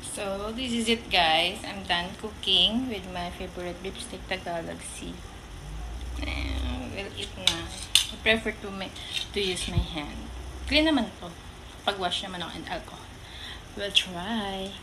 So, this is it guys. I'm done cooking with my favorite lipstick, the Galaxy. We'll eat na. I prefer to use my hand. Clean naman to. Pag-wash naman ako and alcohol. We'll try.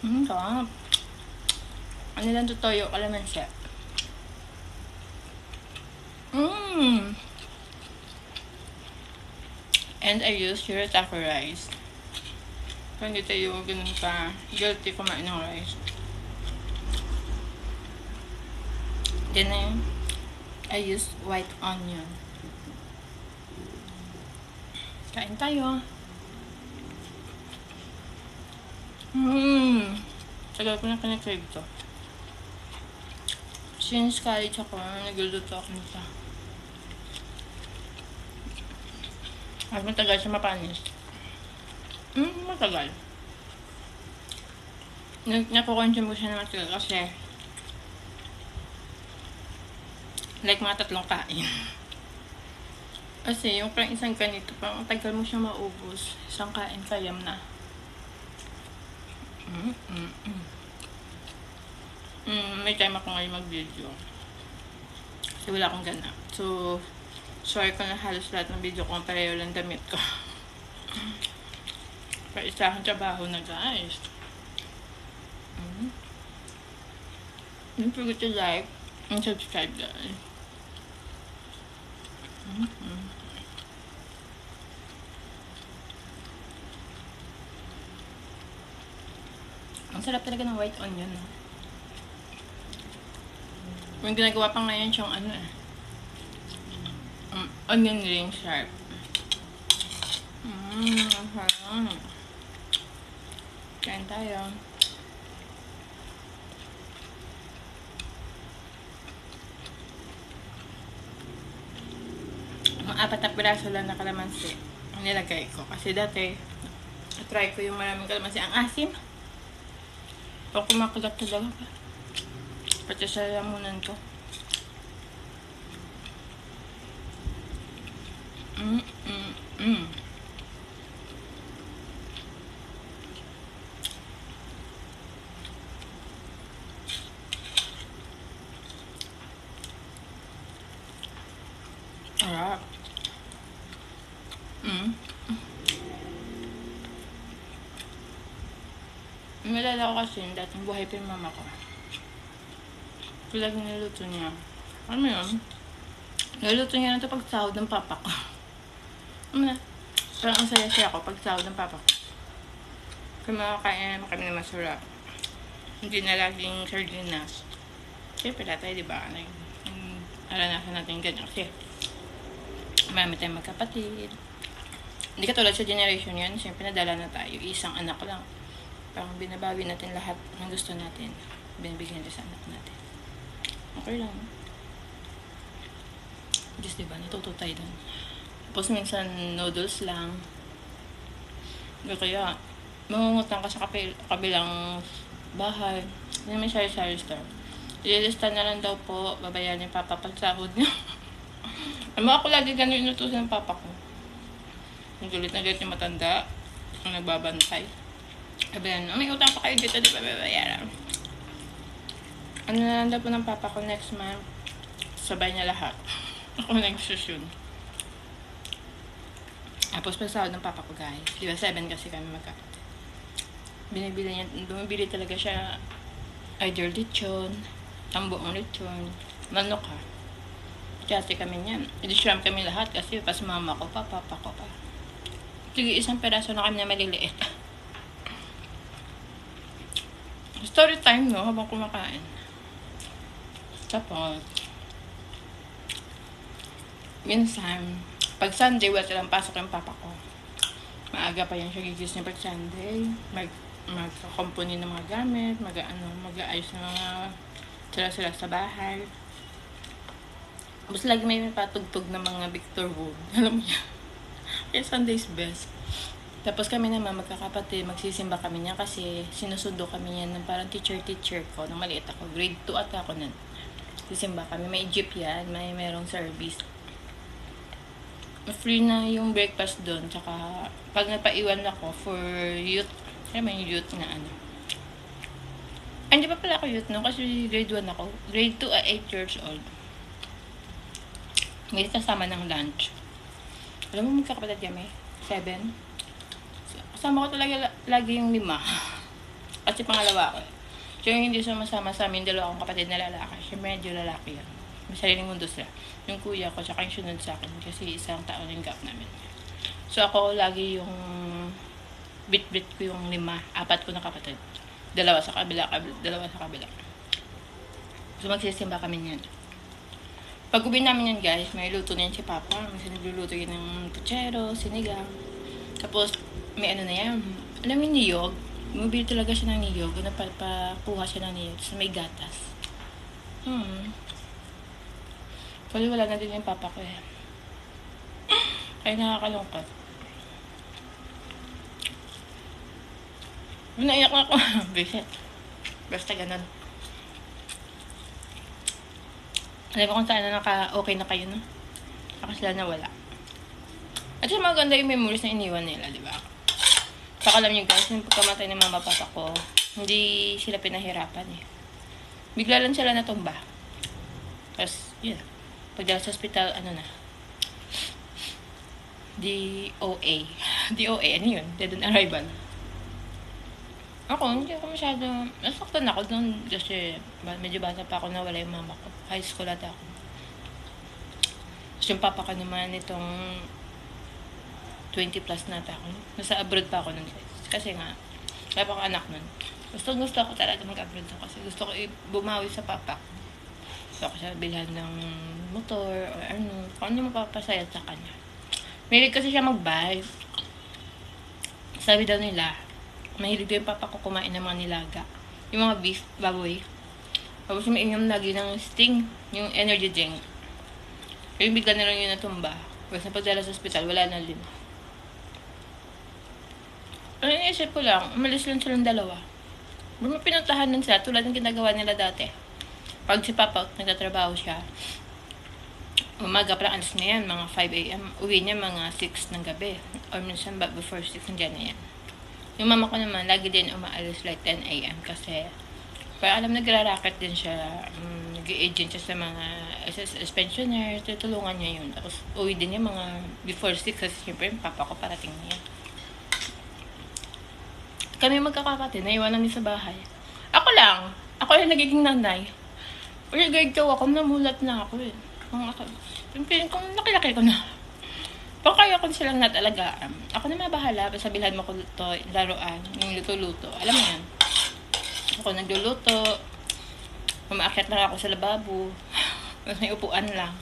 Sarap. Ano lang to, toyo kalamansi. And I use shirataki rice. Kung hindi tayo ganun pa, guilty kumain ng rice. Then I use white onion. Kain tayo. Tagal ko na kinikrave to. Since college ako, nagluluto ako nito. At matagal siya mapanis. Matagal. Nakukonsume ko siya na matagal kasi like mga 3 kain. Kasi yung parang isang ganito, parang tagal mo siya maubos. Isang kain kayam na. May time ako ngayon mag-video. Kasi wala akong ganap. So, sorry ko na halos lahat ng video ko pareho lang damit ko. Pero isa akong trabaho na guys. Don't forget to like and subscribe guys. Ang sarap talaga ng white onion. No? Yung ginagawa pa ngayon siyang onion ring sharp. Sarap. Kain tayo. Ang 4 na piraso lang na kalamansi ang nilagay ko. Kasi dati, try ko yung maraming kalamansi. Ang asim. Pag kumakagat talaga. Pati sa lamunan ko. Sarap. Nalala ko kasi yung dating buhay pa yung mama ko. Lagi niluto niya. Ano yun? Niluto niya na ito pag sahod ng papa ko. Parang ang saya-saya ako pag sahod ng papa ko. Kaya makakain naman kami na masarap. Hindi na laging sardinas. Siyempre tayo, diba? Aranasan natin ganyan. Kasi marami tayong magkapatid. Hindi katulad sa generation yan. Siyempre nadala na tayo. Isang anak lang. Parang binabawi natin lahat ng gusto natin. Binibigyan natin sa anak natin. Okay lang. Just diba, natuto tayo dun. Tapos minsan noodles lang. Kaya mangungutang ka sa kabilang bahay. Hindi may sari-sari store. Ililista na lang daw po, babayaran ni papa pag sahod niya. Ama ako lagi ganun inutusan ng papa ko. Ang gulit na galit yung matanda. Ang nagbabantay. Sabi yan, may utang pa kayo dito, di ba babayaran? Ano na lang daw po ng papa ko next month. Sabay niya lahat. Ako nagsusun. Tapos pag sahod ng papa ko guys. Di ba 7 kasi kami magkakapatid. Bumibili talaga siya either lechon, ang buong lechon, manok ha. Kasi kami niyan. I-shrimp kami lahat kasi pas mama ko pa, papa ko pa. Sige, isang peraso na kami na maliliit. Story time no, habang kumakain. Tapos, minsan, pag Sunday, wala silang pasok yung papa ko. Maaga pa yan siya gigising pag Sunday. Magkakompuni ng mga gamit, mag-aayos ng mga sila sa bahay. Tapos lagi may patugtog ng mga Victor Wood. Alam mo yan. Kaya Sunday's best. Tapos kami naman magkakapatid, magsisimba kami niya kasi sinusundo kami niyan ng parang teacher ko nung maliit ako. Grade 2 ata ako nun. Sisimba kami. May jeep yan. Merong service. free na yung breakfast doon. Tsaka, pag napaiwan ako for youth, alam mo yung youth na ano. Ay, hindi pa pala ako youth no, kasi grade 1 ako. Grade 2 at 8 years old. Hindi kasama ng lunch. Alam mo, magkakapatid kami? 7. Kasama ko talaga lagi yung 5. Kasi pangalawa ko. So, yung hindi sumasama sa amin, dalawa akong kapatid na lalaki. Siya medyo lalaki yan. May sariling mundo sila. Yung kuya ko, tsaka yung sunod sa akin. Kasi isang taon yung gap namin. So, ako lagi yung bit-bit ko yung 5. 4 ko na kapatid. 2 sa kabila, 2 sa kabila. So, magsisimba kami niyan. Pag uwi namin yan, guys, may luto na yan si Papa. Minsan nagluluto yun ng puchero, sinigang. Tapos, may ano na yan. Alam mo yung niyog? Bumibili talaga siya ng niyog. Napakuha siya ng niyog. Tapos may gatas. Kasi wala na din yung papa ko eh. Kaya nakakalungkot. Naiyak na ako. Bisit. Basta ganun. Alam mo kung saan na okay na kayo, no? Saka sila na wala. At yung maganda yung memories na iniwan nila, di ba? Saka alam nyo guys, yung pagkamatay ng mama papa ko, hindi sila pinahirapan eh. Bigla lang sila natumba. Tapos, yun. Pagdala sa hospital, ano na? DOA. DOA, ano yun? Dead on arrival. Ako, hindi ako masyado, nasaktan ako doon kasi medyo bata pa ako, nawala yung mama ko. High school ata ako. Tapos yung papa ko naman, itong 20 plus na ata ako. Nasa abroad pa ako nun. Kasi nga, wala pa ako anak nun. Gusto ko talaga mag-abroad ako kasi gusto ko bumawi sa papa ko. Gusto ko siya bilhan ng motor o ano. Kung ano mapapasaya sa kanya. Mahilig kasi siya mag-bike. Sabi daw nila, mahilig daw yung papa ko kumain ng mga nilaga. Yung mga beef, baboy. Tapos may inyong lagi ng Sting, yung energy drink. Yung bigla na lang yun natumba. Tapos napagdala sa hospital, wala na din. Ang iniisip ko lang, umalis lang silang dalawa. Pinuntahan nun sila, tulad ng ginagawa nila dati. Pag si Papa nagtatrabaho siya, umaga pa lang alis na yan, mga 5 a.m. Uwi niya mga 6 ng gabi. Or minsan before 6 nandiyan na yan. Yung mama ko naman, lagi din umaalis like 10 a.m. Kasi, kaya alam nagra-racket din siya, nag-agent siya sa mga SSS pensioner, tutulungan niya yun. Tapos, uwi din niya mga before 6 kasi siyempre yung papa ko parating na yan. Kami magkakapatid, naiwanan din sa bahay. Ako lang. Ako yung nagiging nanay. Pero grade 2 ako, namulat na ako eh. Kung nakilaki ko na. Pag kaya ko silang natalagaan, ako na mabahala. Sabihan mo ko ito, laruan, yung luto-luto. Alam mo yan. Ako nagluluto. Umaakyat lang ako sa lababo. Tapos may upuan lang.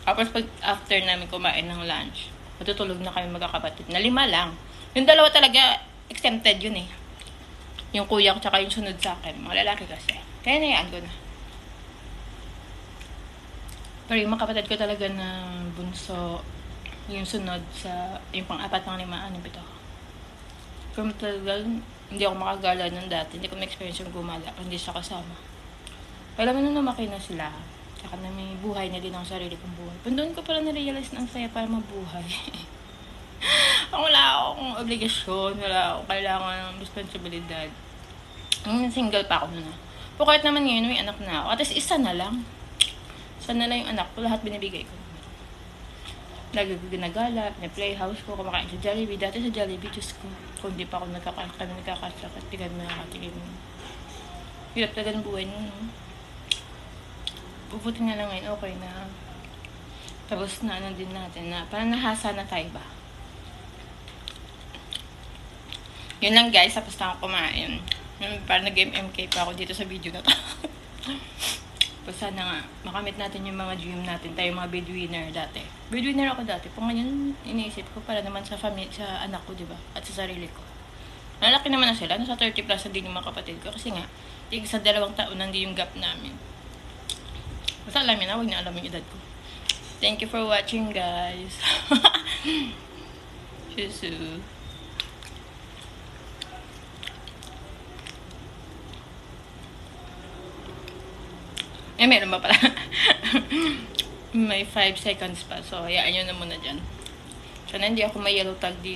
Tapos pag after namin kumain ng lunch, matutulog na kami magkakapatid. Na 5 lang. Yung 2 talaga, exempted yun eh. Yung kuya ko tsaka yung sunod sa akin. Mga lalaki kasi. Kaya nayaan ko na. Pero yung mga kapatid ko talaga ng bunso, yung sunod sa, yung pang-4, pang-5, 6, 7. Pero talaga, hindi ako makagala nun dati. Hindi ko na-experience yung gumala. Hindi siya kasama. Pero alam mo nung lumaki na sila, tsaka na may buhay na din ang sarili kong buhay. Pero doon ko pala na-realize na ang saya para mabuhay. Wala akong obligasyon, wala akong kailangan ng responsibilidad. Single pa ako nun. Pero kahit naman ngayon, may anak na ako. At least isa na lang. Isa na lang yung anak ko, lahat binibigay ko. Lagi ko ginagala, may playhouse ko, kumakain sa Jollibee. Dati sa Jollibee, Diyos ko, kung di pa ako nagkakasakit, di kami nakakatigil. Hirap talaga ng buhay nun. Bubuti nga lang ngayon, okay na. Tapos na ano din natin, na parang nahasa na tayo ba? Yun lang guys, tapos na ako kumain. Parang nag-MMK pa ako dito sa video na to. Tapos sana nga, makamit natin yung mga dream natin. Tayo mga breadwinner dati. Breadwinner ako dati. Pag ngayon, iniisip ko para naman sa family, sa anak ko, diba? At sa sarili ko. Nalaki naman na sila. Nasa 30 plus na din yung mga kapatid ko. Kasi nga, sa 2 taon nandi yung gap namin. Basta alamin na, huwag na alam yung edad ko. Thank you for watching guys. Susu. Meron ba pala? May 5 seconds pa. So, hayaan nyo na muna dyan. Sana hindi ako may yellow tag dito.